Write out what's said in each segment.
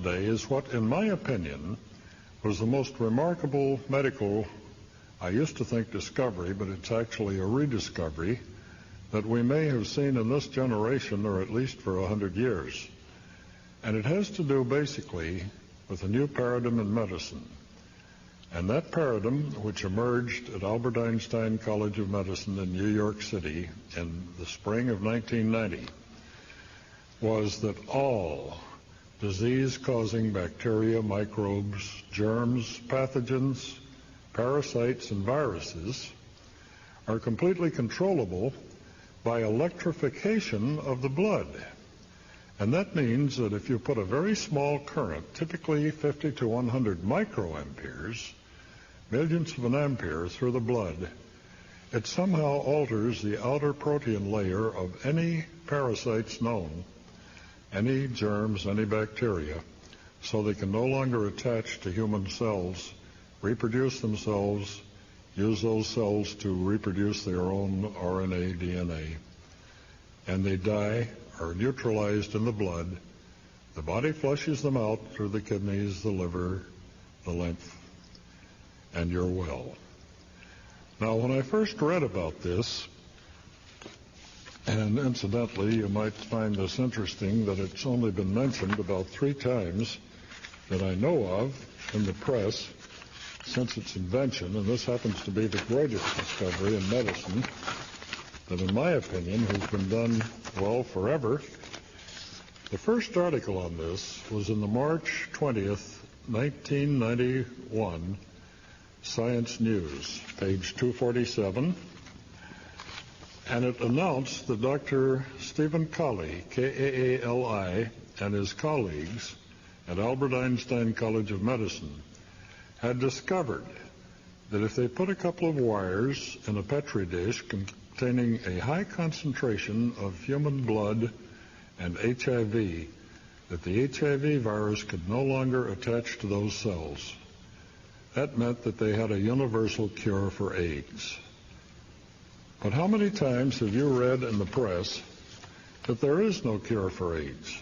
today is what, in my opinion, was the most remarkable medical, I used to think discovery, but it's actually a rediscovery, that we may have seen in this generation, or at least for 100 years. And it has to do basically with a new paradigm in medicine. And that paradigm, which emerged at Albert Einstein College of Medicine in New York City in the spring of 1990, was that all disease-causing bacteria, microbes, germs, pathogens, parasites, and viruses are completely controllable by electrification of the blood. And that means that if you put a very small current, typically 50 to 100 microamperes, millions of an ampere through the blood, it somehow alters the outer protein layer of any parasites known, any germs, any bacteria, so they can no longer attach to human cells, reproduce themselves, use those cells to reproduce their own RNA, DNA, and they die, are neutralized in the blood. The body flushes them out through the kidneys, the liver, the lymph, and you're well. Now, when I first read about this, and incidentally, you might find this interesting that it's only been mentioned about 3 times that I know of in the press since its invention, and this happens to be the greatest discovery in medicine that, in my opinion, has been done well forever. The first article on this was in the March 20th, 1991 Science News, page 247, and it announced that Dr. Stephen Kali, K-A-A-L-I, and his colleagues at Albert Einstein College of Medicine had discovered that if they put a couple of wires in a petri dish containing a high concentration of human blood and HIV, that the HIV virus could no longer attach to those cells. That meant that they had a universal cure for AIDS. But how many times have you read in the press that there is no cure for AIDS?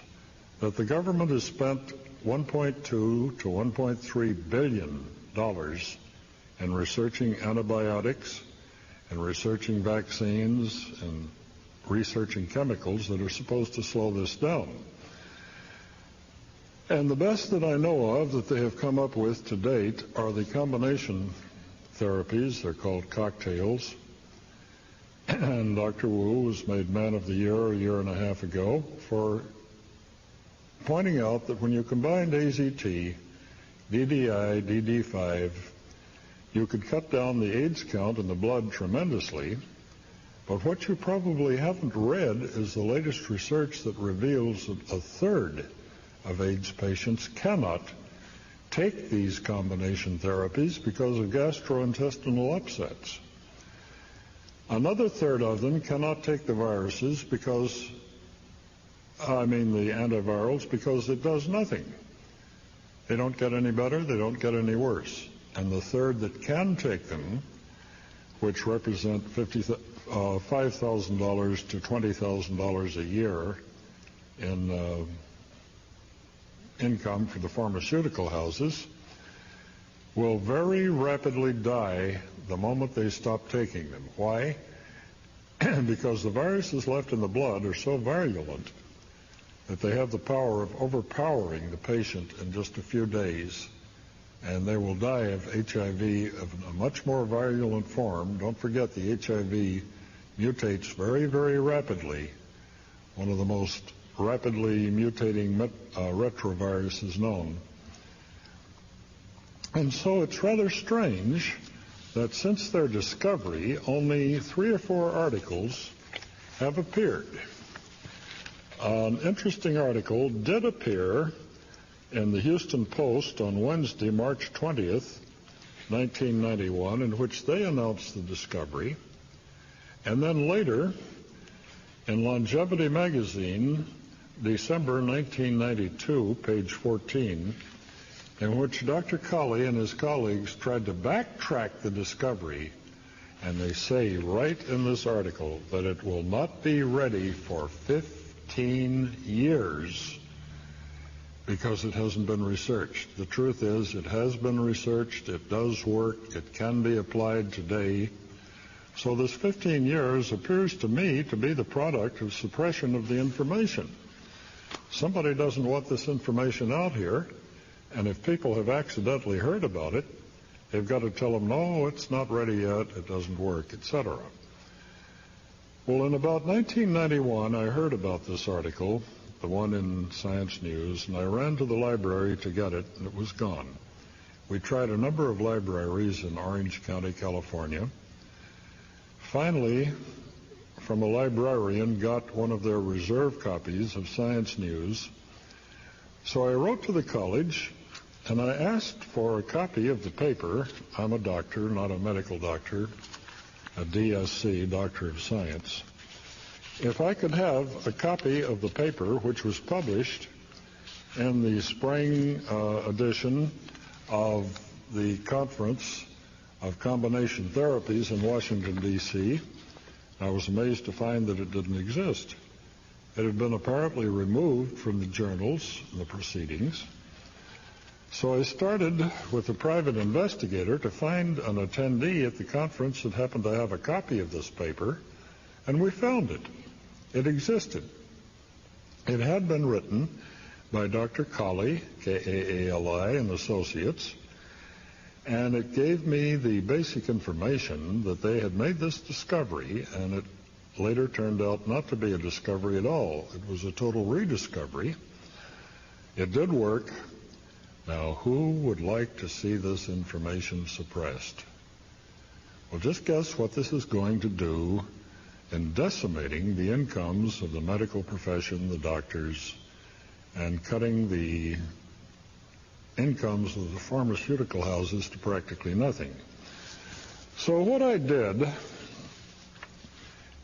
That the government has spent $1.2 to $1.3 billion in researching antibiotics and researching vaccines and researching chemicals that are supposed to slow this down. And the best that I know of that they have come up with to date are the combination therapies. They're called cocktails. And Dr. Wu was made Man of the Year a year and a half ago for pointing out that when you combined AZT, DDI, DD5, you could cut down the AIDS count in the blood tremendously. But what you probably haven't read is the latest research that reveals that a third of AIDS patients cannot take these combination therapies because of gastrointestinal upsets. Another third of them cannot take the viruses because, the antivirals, because it does nothing. They don't get any better, they don't get any worse. And the third that can take them, which represent $5,000 to $20,000 a year in income for the pharmaceutical houses, will very rapidly die the moment they stop taking them. Why? Because the viruses left in the blood are so virulent that they have the power of overpowering the patient in just a few days, and they will die of HIV of a much more virulent form. Don't forget, the HIV mutates very, very rapidly, one of the most rapidly mutating retroviruses known. And so it's rather strange that since their discovery, only 3 or 4 articles have appeared. An interesting article did appear in the Houston Post on Wednesday, March 20th, 1991, in which they announced the discovery. And then later, in Longevity magazine, December 1992, page 14, in which Dr. Kali and his colleagues tried to backtrack the discovery, and they say right in this article that it will not be ready for 15 years. because it hasn't been researched. The truth is, it has been researched, it does work, it can be applied today. So this 15 years appears to me to be the product of suppression of the information. Somebody doesn't want this information out here, and if people have accidentally heard about it, they've got to tell them, no, it's not ready yet, it doesn't work, etc. Well, in about 1991, I heard about this article, the one in Science News, and I ran to the library to get it, and it was gone. We tried a number of libraries in Orange County, California. Finally, from a librarian, got one of their reserve copies of Science News. So I wrote to the college, and I asked for a copy of the paper. I'm a doctor, not a medical doctor, a DSc, Doctor of Science. If I could have a copy of the paper, which was published in the spring edition of the Conference of Combination Therapies in Washington, D.C., I was amazed to find that it didn't exist. It had been apparently removed from the journals and the proceedings. So I started with a private investigator to find an attendee at the conference that happened to have a copy of this paper, and we found it. It existed. It had been written by Dr. Kaali, K-A-A-L-I, and Associates, and it gave me the basic information that they had made this discovery, and it later turned out not to be a discovery at all. It was a total rediscovery. It did work. Now, who would like to see this information suppressed? Well, just guess what this is going to do in decimating the incomes of the medical profession, the doctors, and cutting the incomes of the pharmaceutical houses to practically nothing. So what I did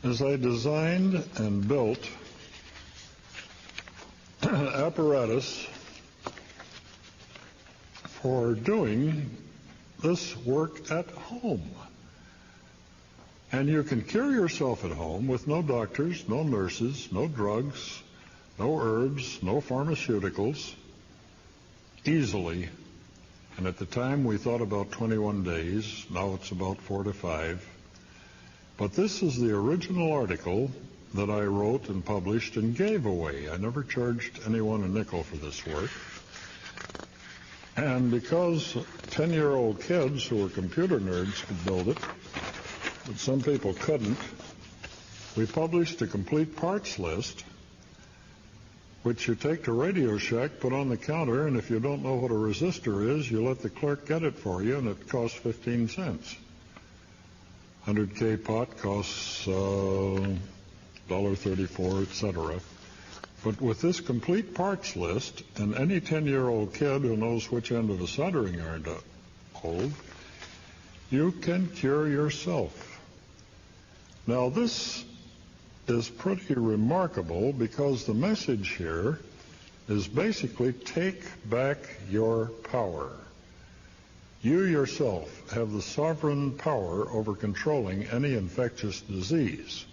is I designed and built apparatus for doing this work at home. And you can cure yourself at home with no doctors, no nurses, no drugs, no herbs, no pharmaceuticals, easily. And at the time we thought about 21 days. Now it's about 4 to 5. But this is the original article that I wrote and published and gave away. I never charged anyone a nickel for this work. And because 10-year-old kids who were computer nerds could build it, but some people couldn't, we published a complete parts list, which you take to Radio Shack, put on the counter, and if you don't know what a resistor is, you let the clerk get it for you, and it costs 15 cents. 100K pot costs $1.34, etc. But with this complete parts list, and any 10-year-old kid who knows which end of a soldering iron to hold, you can cure yourself. Now, this is pretty remarkable because the message here is basically take back your power. You yourself have the sovereign power over controlling any infectious disease.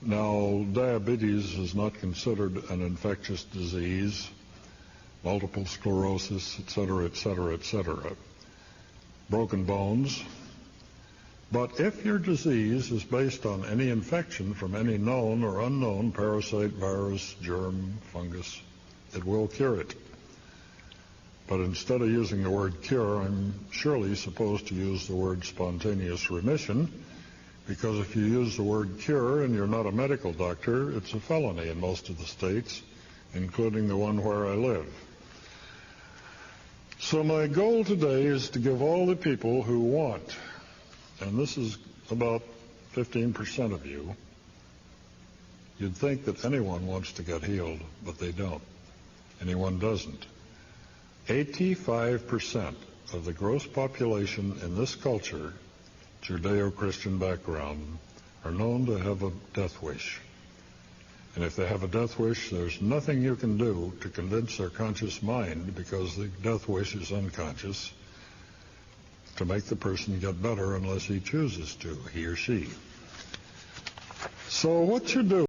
Now, diabetes is not considered an infectious disease, multiple sclerosis, etc., etc., etc., broken bones. But if your disease is based on any infection from any known or unknown parasite, virus, germ, fungus, it will cure it. But instead of using the word cure, I'm surely supposed to use the word spontaneous remission, because if you use the word cure and you're not a medical doctor, it's a felony in most of the states, including the one where I live. So my goal today is to give all the people who want, and this is about 15% of you, you'd think that anyone wants to get healed, but they don't. Anyone doesn't. 85% of the gross population in this culture, Judeo-Christian background, are known to have a death wish. And if they have a death wish, there's nothing you can do to convince their conscious mind, because the death wish is unconscious, to make the person get better unless he chooses to, he or she. So what you do